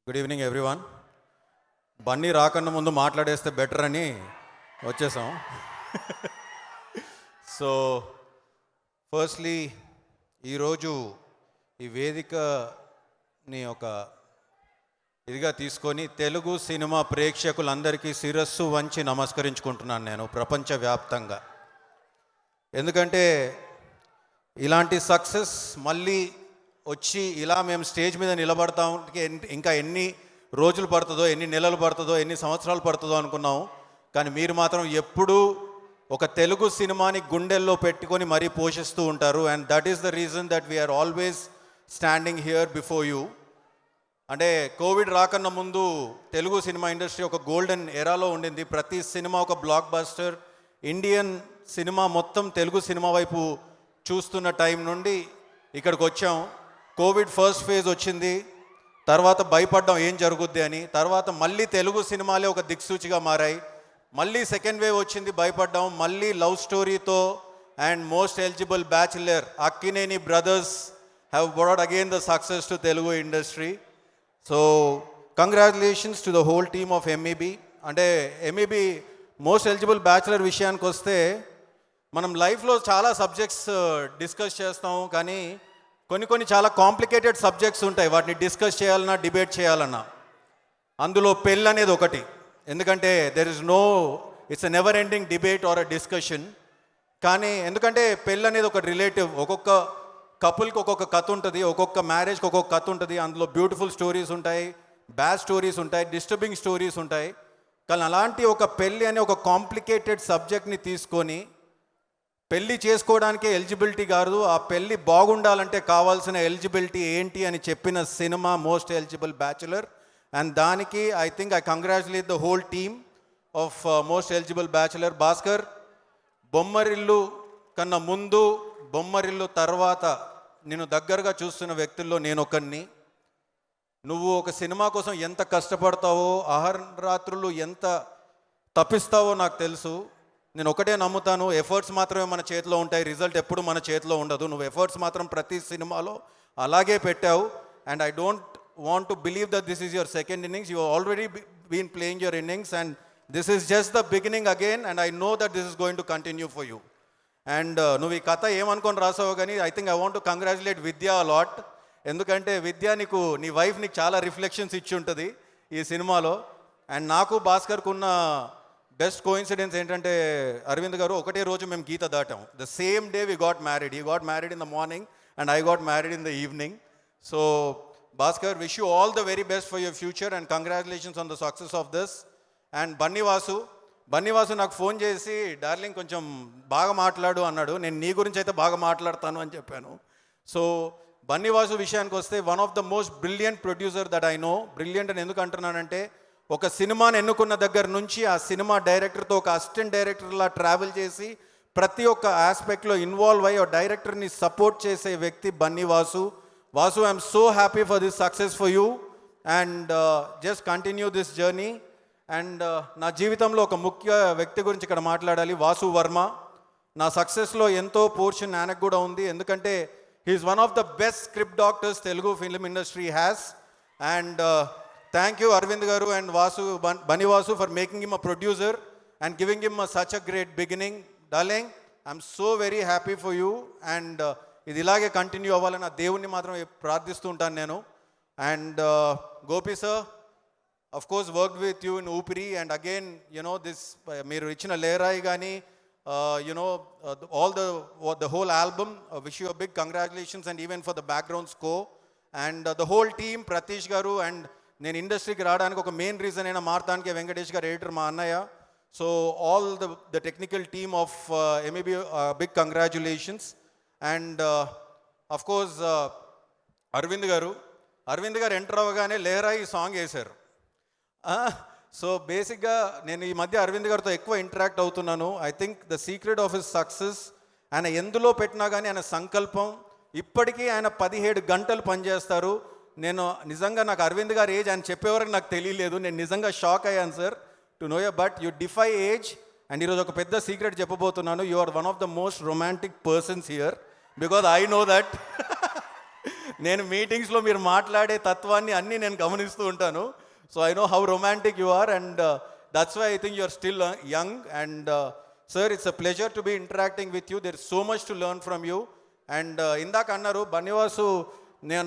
Good evening everyone. Bunny రాకన్నా ముందు మాట్లాడేస్తే బెటర్ అని వచ్చేసాం. సో ఫస్ట్లీ ఈరోజు ఈ వేదికని ఒక ఇదిగా తీసుకొని తెలుగు సినిమా ప్రేక్షకులందరికీ శిరస్సు వంచి నమస్కరించుకుంటున్నాను నేను ప్రపంచవ్యాప్తంగా. ఎందుకంటే ఇలాంటి సక్సెస్ మళ్ళీ వచ్చి ఇలా మేము స్టేజ్ మీద నిలబడతాం ఇంకా ఎన్ని రోజులు పడుతుందో, ఎన్ని నెలలు పడుతుందో, ఎన్ని సంవత్సరాలు పడుతుందో అనుకున్నాం. కానీ మీరు మాత్రం ఎప్పుడూ ఒక తెలుగు సినిమాని గుండెల్లో పెట్టుకొని మరీ పోషిస్తూ ఉంటారు. And that is the reason that we're always standing here before you. అంటే కోవిడ్ రాకన్నా ముందు తెలుగు సినిమా ఇండస్ట్రీ ఒక గోల్డెన్ ఎరాలో ఉండింది. ప్రతి సినిమా ఒక బ్లాక్ బస్టర్. ఇండియన్ సినిమా మొత్తం తెలుగు సినిమా వైపు చూస్తున్న టైం నుండి ఇక్కడికి వచ్చాం. కోవిడ్ ఫస్ట్ ఫేజ్ వచ్చింది, తర్వాత భయపడ్డాం ఏం జరుగుద్ది అని. తర్వాత మళ్ళీ తెలుగు సినిమాలే ఒక దిక్సూచిగా మారాయి. మళ్ళీ సెకండ్ వేవ్ వచ్చింది, భయపడ్డాం. మళ్ళీ లవ్ స్టోరీతో and most eligible bachelor Akkineni brothers have brought again the success to Telugu industry. So congratulations to the whole team of MEB. అంటే ఎంఈబీ మోస్ట్ ఎలిజిబుల్ బ్యాచులర్ విషయానికి వస్తే, మనం లైఫ్లో చాలా సబ్జెక్ట్స్ డిస్కస్ చేస్తాం, కానీ కొన్ని చాలా కాంప్లికేటెడ్ సబ్జెక్ట్స్ ఉంటాయి. వాటిని డిస్కస్ చేయాలన్నా, డిబేట్ చేయాలన్నా. అందులో పెళ్ళి అనేది ఒకటి. ఎందుకంటే it's a never ending debate or a discussion. కానీ ఎందుకంటే పెళ్ళి అనేది ఒక రిలేటివ్. ఒక్కొక్క కపుల్కి ఒక్కొక్క కథ ఉంటుంది, ఒక్కొక్క మ్యారేజ్కి ఒక్కొక్క కథ ఉంటుంది. అందులో బ్యూటిఫుల్ స్టోరీస్ ఉంటాయి, బ్యాడ్ స్టోరీస్ ఉంటాయి, డిస్టర్బింగ్ స్టోరీస్ ఉంటాయి. కానీ అలాంటి ఒక పెళ్ళి అనే ఒక కాంప్లికేటెడ్ సబ్జెక్ట్ని తీసుకొని, పెళ్ళి చేసుకోవడానికే ఎలిజిబిలిటీ కాదు, ఆ పెళ్ళి బాగుండాలంటే కావాల్సిన ఎలిజిబిలిటీ ఏంటి అని చెప్పిన cinema most eligible bachelor. And దానికి I think I congratulate the whole team of most eligible bachelor. Bhaskar, Bommarillu కన్నా ముందు, బొమ్మరిల్లు తర్వాత నేను దగ్గరగా చూస్తున్న వ్యక్తుల్లో నేను ఒకరిని. నువ్వు ఒక సినిమా కోసం ఎంత కష్టపడతావో, అహర్రాత్రులు ఎంత తప్పిస్తావో నాకు తెలుసు. నేను ఒకటే నమ్ముతాను, ఎఫర్ట్స్ మాత్రమే మన చేతిలో ఉంటాయి, రిజల్ట్ ఎప్పుడు మన చేతిలో ఉండదు. నువ్వు ఎఫర్ట్స్ మాత్రం ప్రతి సినిమాలో అలాగే పెట్టావు. And I don't want to believe that this is your second innings. You already been playing your innings and this is just the beginning again. And I know that this is going to continue for you. And నువ్వు ఈ కథ ఏమనుకొని రాసావు, కానీ I think I want to congratulate Vidya a lot. ఎందుకంటే విద్య నీ wife నీకు చాలా రిఫ్లెక్షన్స్ ఇచ్చి ఉంటుంది ఈ సినిమాలో. అండ్ నాకు భాస్కర్కు ఉన్న బెస్ట్ కోఇన్సిడెన్స్ ఏంటంటే, అరవింద్ గారు ఒకటే రోజు మేము గీత దాటాం. The same day we got married. He got married in the morning and I got married in the evening. So Bhaskar, wish you all the very best for your future and congratulations on the success of this. And Bunnyvasu నాకు phone చేసి, darling కొంచెం బాగా మాట్లాడు అన్నాడు. నేను నీ గురించి అయితే బాగా మాట్లాడతాను అని చెప్పాను. సో బన్నీవాసు విషయానికి వస్తే, one of the most brilliant producer that I know. Brilliant అని ఎందుకు అంటున్నానంటే, ఒక సినిమాని ఎన్నుకున్న దగ్గర నుంచి ఆ సినిమా డైరెక్టర్తో ఒక అసిస్టెంట్ డైరెక్టర్లా ట్రావెల్ చేసి ప్రతి ఒక్క ఆస్పెక్ట్లో ఇన్వాల్వ్ అయ్యి డైరెక్టర్ని సపోర్ట్ చేసే వ్యక్తి Bunny Vasu. Vasu, I'm so happy for this success for you and just continue this journey. And నా జీవితంలో ఒక ముఖ్య వ్యక్తి గురించి ఇక్కడ మాట్లాడాలి, వాసు వర్మ. నా సక్సెస్లో ఎంతో పోర్షన్ ఆయనకు కూడా ఉంది. ఎందుకంటే he's one of the best script doctors Telugu film industry has. And thank you Arvind garu and Bani Vasu for making him a producer and giving him such a great beginning. Darling, I'm so very happy for you and ఇది ఇలాగే continue అవ్వాలని నా దేవుణ్ణి మాత్రం ప్రార్థిస్తూ ఉంటాను నేను. And Gopi sir, of course worked with you in ఊపిరి అండ్ అగైన్ దిస్ మీరు ఇచ్చిన లేరాయి కానీ all the whole album, wish you a big congratulations and even for the background score and the whole team, Pratish garu. And నేను ఇండస్ట్రీకి రావడానికి ఒక main reason అయినా మార్తానికి వెంకటేష్ గారు, ఎడిటర్ మా అన్నయ్య. So all the technical team of MEB, big congratulations. And of course Aravind గారు enter అవ్వగానే లేరాయి సాంగ్ వేశారు. సో బేసిక్గా నేను ఈ మధ్య అరవింద్ గారితో ఎక్కువ ఇంటరాక్ట్ అవుతున్నాను. I think the secret of his success, ఆయన ఎందులో పెట్టినా కానీ ఆయన సంకల్పం. ఇప్పటికీ ఆయన 17 గంటలు పనిచేస్తారు. నేను నిజంగా, నాకు అరవింద్ గారు ఏజ్ ఆయన చెప్పేవరకు నాకు తెలియలేదు. నేను నిజంగా షాక్ అయ్యాను sir to know you. But you defy age. And ఈరోజు ఒక పెద్ద సీక్రెట్ చెప్పబోతున్నాను. You are one of the most romantic persons here because I know that. నేను మీటింగ్స్లో మీరు మాట్లాడే తత్వాన్ని అన్నీ నేను గమనిస్తూ ఉంటాను. So I know how romantic you are and that's why I think you are still young and sir it's a pleasure to be interacting with you. There is so much to learn from you. And ఇందాక అన్నారు బన్నివాసు,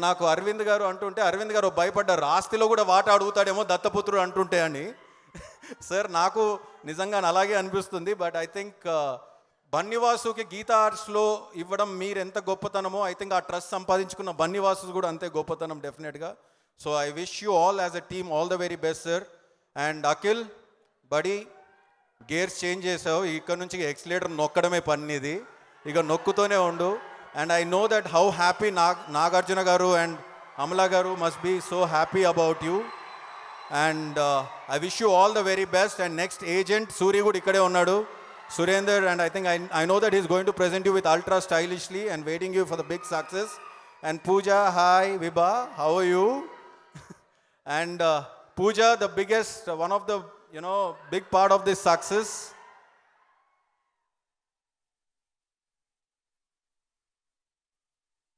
నాకు అరవింద్ గారు అంటుంటే అరవింద్ గారు భయపడ్డారు, ఆస్తిలో కూడా వాటా అడుగుతాడేమో దత్తపుత్రుడు అంటుంటే అని. సార్ నాకు నిజంగా అలాగే అనిపిస్తుంది. బట్ ఐ థింక్ బన్నివాసుకి గీతా ఆర్ట్స్లో ఇవ్వడం మీరు ఎంత గొప్పతనమో ఐ థింక్ ఆ ట్రస్ట్ సంపాదించుకున్న బన్నివాసు కూడా అంతే గొప్పతనం డెఫినెట్గా. So I wish you all as a team all the very best sir. And Akhil బడి గేర్స్ చేంజ్ చేసావు, ఇక్కడ నుంచి ఎక్సిలేటర్ నొక్కడమే పనిది, ఇక నొక్కుతూనే ఉండు. And I know that how happy Nagarjuna garu and Amala garu must be so happy about you. And I wish you all the very best. And next agent Suri కూడా ఇక్కడే ఉన్నాడు, Surender, and I think I know that he's going to present you with ultra stylishly and waiting you for the big success. And Pooja, hi, Vibha, how are you? And Pooja, the biggest, one of the, big part of this success.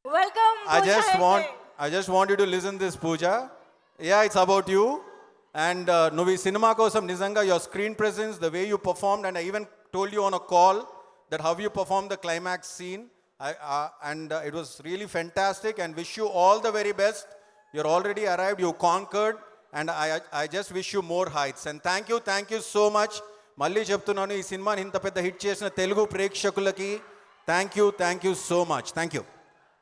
Welcome, Pooja. I just want you to listen this, Pooja. Yeah, it's about you. And నువ్వు ఈ cinema కోసం నిజంగా your screen presence, the way you performed, and I even told you on a call that how you performed the climax scene. And it was really fantastic and wish you all the very best. You're already arrived, you conquered, and I just wish you more heights. And thank you so much. మళ్ళీ చెప్తున్నాను, ఈ సినిమాని ఇంత పెద్ద hit చేసిన తెలుగు ప్రేక్షకులకి thank you so much. Thank you.